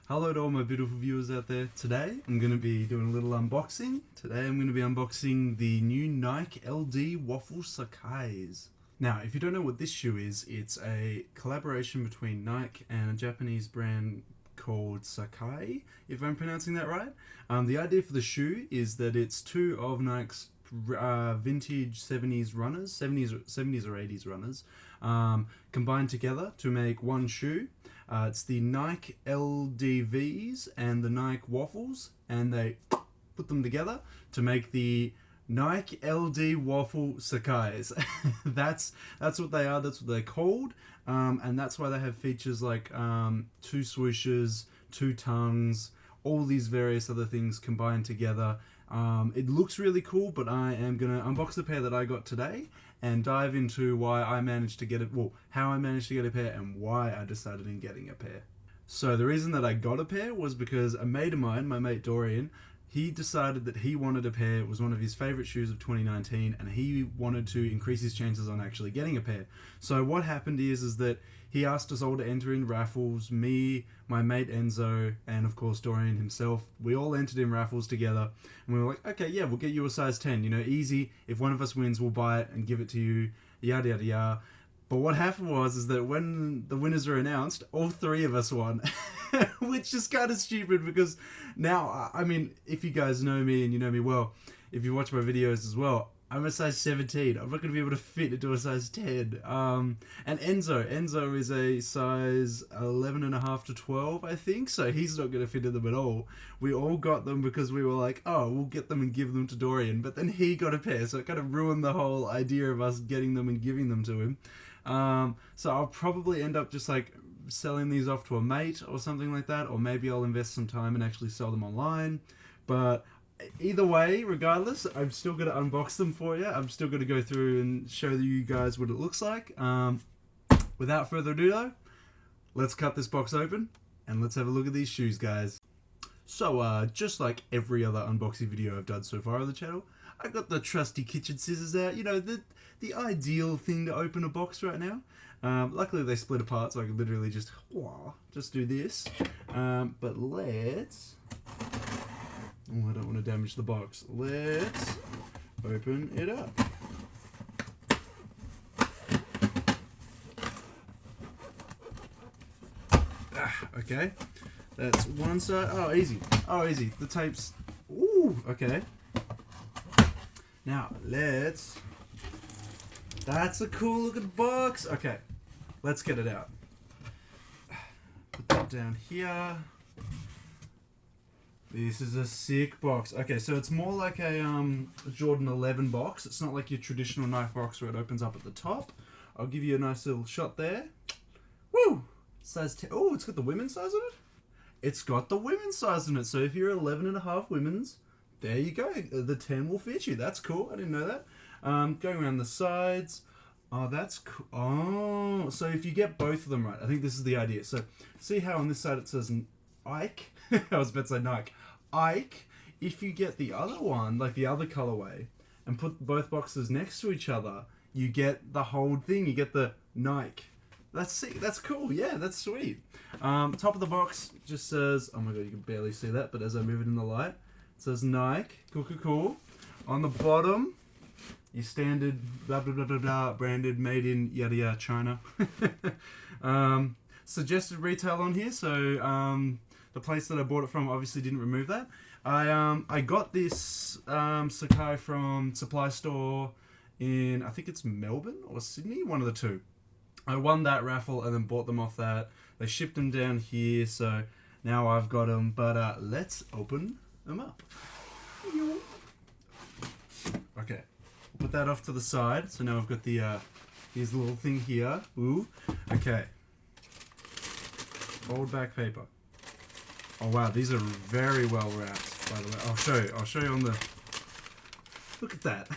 Hello to all my beautiful viewers out there. Today I'm going to be doing a little unboxing. Today I'm going to be unboxing the new Nike LDV Waffle Sacais. Now, if you don't know what this shoe is, it's a collaboration between Nike and a Japanese brand called Sacai, if I'm pronouncing that right. The idea for the shoe is that it's two of Nike's vintage 70s runners, 70s or 80s runners, combined together to make one shoe. It's the Nike LDVs and the Nike Waffles, and they put them together to make the Nike LDV Waffle Sacais. that's what they are, that's what they're called, and that's why they have features like two swooshes, two tongues, all these various other things combined together. It looks really cool, but I am going to unbox the pair that I got today and dive into why I managed to get it, well, how I managed to get a pair and why I decided in getting a pair. So the reason that I got a pair was because a mate of mine, my mate Dorian, he decided that he wanted a pair. It was one of his favorite shoes of 2019, and he wanted to increase his chances on actually getting a pair. So what happened is that he asked us all to enter in raffles. Me, my mate Enzo, and of course Dorian himself. We all entered in raffles together, and we were like, okay, yeah, we'll get you a size 10. You know, easy. If one of us wins, we'll buy it and give it to you. Yada yada yada. But what happened is that when the winners were announced, all three of us won. Which is kind of stupid because now, I mean, if you guys know me and you know me well, if you watch my videos as well, I'm a size 17. I'm not going to be able to fit into a size 10. And Enzo is a size 11.5 to 12, I think, so he's not going to fit in them at all. We all got them because we were like, oh, we'll get them and give them to Dorian, but then he got a pair, so it kind of ruined the whole idea of us getting them and giving them to him. So I'll probably end up just like selling these off to a mate or something like that, or maybe I'll invest some time and actually sell them online. But either way, regardless, I'm still going to unbox them for you. I'm still going to go through and show you guys what it looks like. Without further ado though, let's cut this box open and let's have a look at these shoes, guys. So just like every other unboxing video I've done so far on the channel, I got the trusty kitchen scissors out. You know, the ideal thing to open a box right now. Luckily they split apart, so I can literally just do this. But let's... Oh, I don't want to damage the box. Let's open it up. Okay, that's one side. Oh, easy. Oh, easy. The tape's... Ooh, okay. Now, let's... That's a cool looking box. Okay, let's get it out. Put that down here. This is a sick box. Okay, so it's more like a Jordan 11 box. It's not like your traditional Nike box where it opens up at the top. I'll give you a nice little shot there. Woo! Size 10. Oh, it's got the women's size in it? It's got the women's size in it. So if you're 11.5 women's, there you go. The 10 will fit you. That's cool. I didn't know that. Going around the sides. Oh, that's cool. Oh, so if you get both of them right, I think this is the idea. So see how on this side it says Ike? I was about to say Nike. Ike, if you get the other one, like the other colorway, and put both boxes next to each other, you get the whole thing. You get the Nike. That's sick. That's cool. Yeah, that's sweet. Top of the box just says, oh my god, you can barely see that, but as I move it in the light, it says Nike. Cool, cool, cool. On the bottom, your standard blah blah blah blah blah branded, made in yada yada China. Suggested retail on here, so the place that I bought it from obviously didn't remove that. I got this Sacai from Supply Store in, I think it's Melbourne or Sydney, one of the two. I won that raffle and then bought them off that. They shipped them down here, so now I've got them. But let's open them up. Okay, put that off to the side. So now I've got the here's the little thing here. Ooh, okay. Fold back paper. Oh wow, these are very well wrapped, by the way. I'll show you on the... Look at that.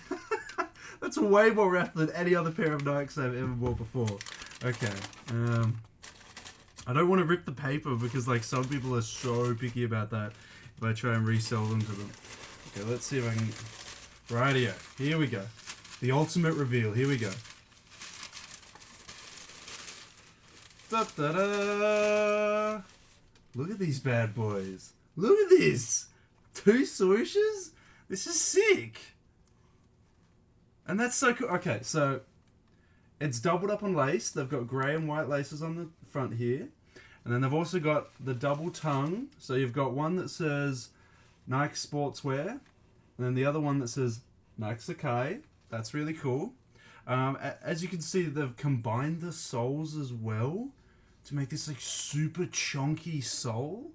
That's way more wrapped than any other pair of Nikes I've ever bought before. Okay. I don't want to rip the paper because like some people are so picky about that if I try and resell them to them. Okay, let's see if I can... Rightio. Here we go. The ultimate reveal. Here we go. Da da da! Look at these bad boys. Look at this. 2 swooshes? This is sick. And that's so cool. Okay, so it's doubled up on lace. They've got grey and white laces on the front here. And then they've also got the double tongue. So you've got one that says Nike Sportswear. And then the other one that says Nike Sacai. That's really cool. As you can see, they've combined the soles as well to make this like super chunky sole.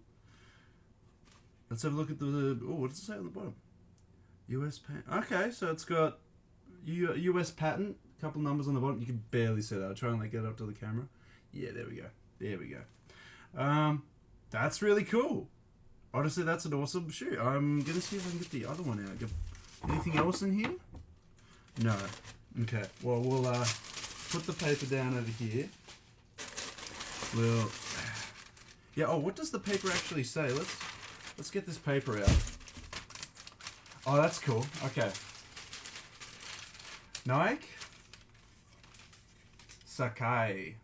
Let's have a look at the... Oh, what does it say on the bottom? US patent. Okay, so it's got US patent. A couple numbers on the bottom. You can barely see that. I'll try and like get it up to the camera. Yeah, there we go. There we go. That's really cool. Honestly, that's an awesome shoe. I'm gonna see if I can get the other one out. Anything else in here? No. Okay. Well, we'll put the paper down over here. We'll... Yeah. Oh, what does the paper actually say? Let's get this paper out. Oh, that's cool. Okay. Nike Sacai.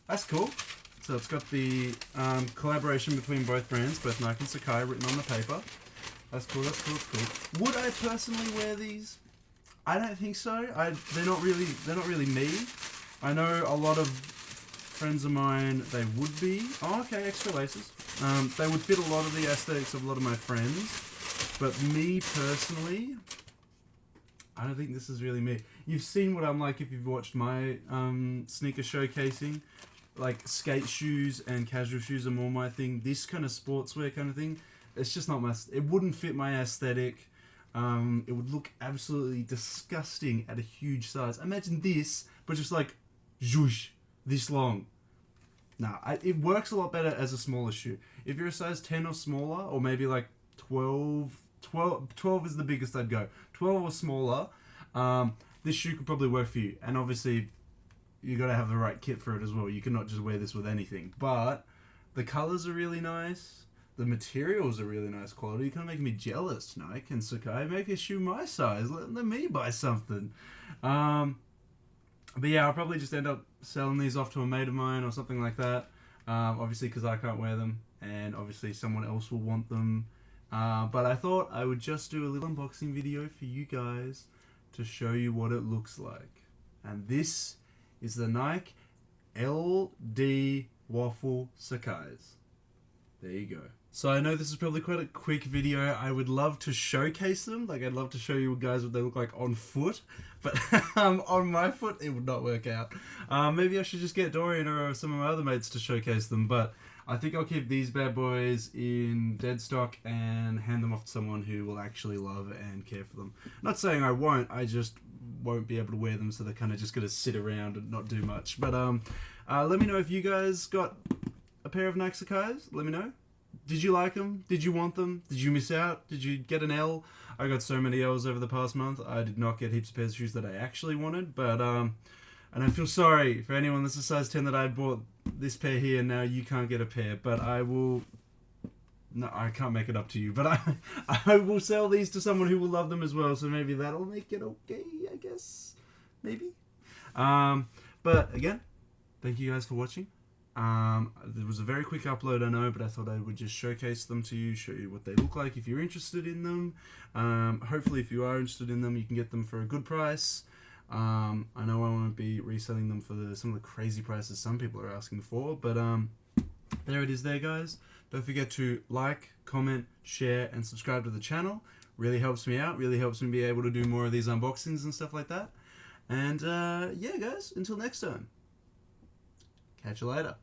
That's cool. So it's got the collaboration between both brands, both Nike and Sacai, written on the paper. That's cool. That's cool. That's cool. Would I personally wear these? I don't think so. They're not really me. I know a lot of friends of mine, they would be. Oh, okay, extra laces. They would fit a lot of the aesthetics of a lot of my friends. But me personally, I don't think this is really me. You've seen what I'm like if you've watched my sneaker showcasing. Like skate shoes and casual shoes are more my thing. This kind of sportswear kind of thing, it's just not my... It wouldn't fit my aesthetic. It would look absolutely disgusting at a huge size. Imagine this, but just like, zhoosh, this long. Nah, it works a lot better as a smaller shoe. If you're a size 10 or smaller, or maybe like 12 is the biggest I'd go. 12 or smaller, this shoe could probably work for you. And obviously, you got to have the right kit for it as well. You cannot just wear this with anything. But the colors are really nice. The materials are really nice quality. You're kind of making me jealous, Nike and Sacai. Make a shoe my size. Let me buy something. But yeah, I'll probably just end up selling these off to a mate of mine or something like that. Obviously, because I can't wear them. And obviously, someone else will want them. But I thought I would just do a little unboxing video for you guys to show you what it looks like. And this is the Nike LDV Waffle Sacais. There you go. So I know this is probably quite a quick video. I would love to showcase them. Like, I'd love to show you guys what they look like on foot. But on my foot, it would not work out. Maybe I should just get Dorian or some of my other mates to showcase them. But I think I'll keep these bad boys in dead stock and hand them off to someone who will actually love and care for them. Not saying I won't. I just won't be able to wear them, so they're kind of just going to sit around and not do much. But let me know if you guys got a pair of Nike Sacais. Let me know. Did you like them? Did you want them? Did you miss out? Did you get an L? I got so many L's over the past month. I did not get heaps of pairs of shoes that I actually wanted, but and I feel sorry for anyone that's a size 10 that I bought this pair here, and now you can't get a pair, but I will... No, I can't make it up to you, but I will sell these to someone who will love them as well, so maybe that'll make it okay, I guess. Maybe. But again, thank you guys for watching. There was a very quick upload, I know, but I thought I would just showcase them to you, show you what they look like if you're interested in them. Hopefully, if you are interested in them, you can get them for a good price. I know I won't be reselling them for some of the crazy prices some people are asking for, but there it is there, guys. Don't forget to like, comment, share, and subscribe to the channel. Really helps me out, really helps me be able to do more of these unboxings and stuff like that. And yeah, guys, until next time. Catch you later.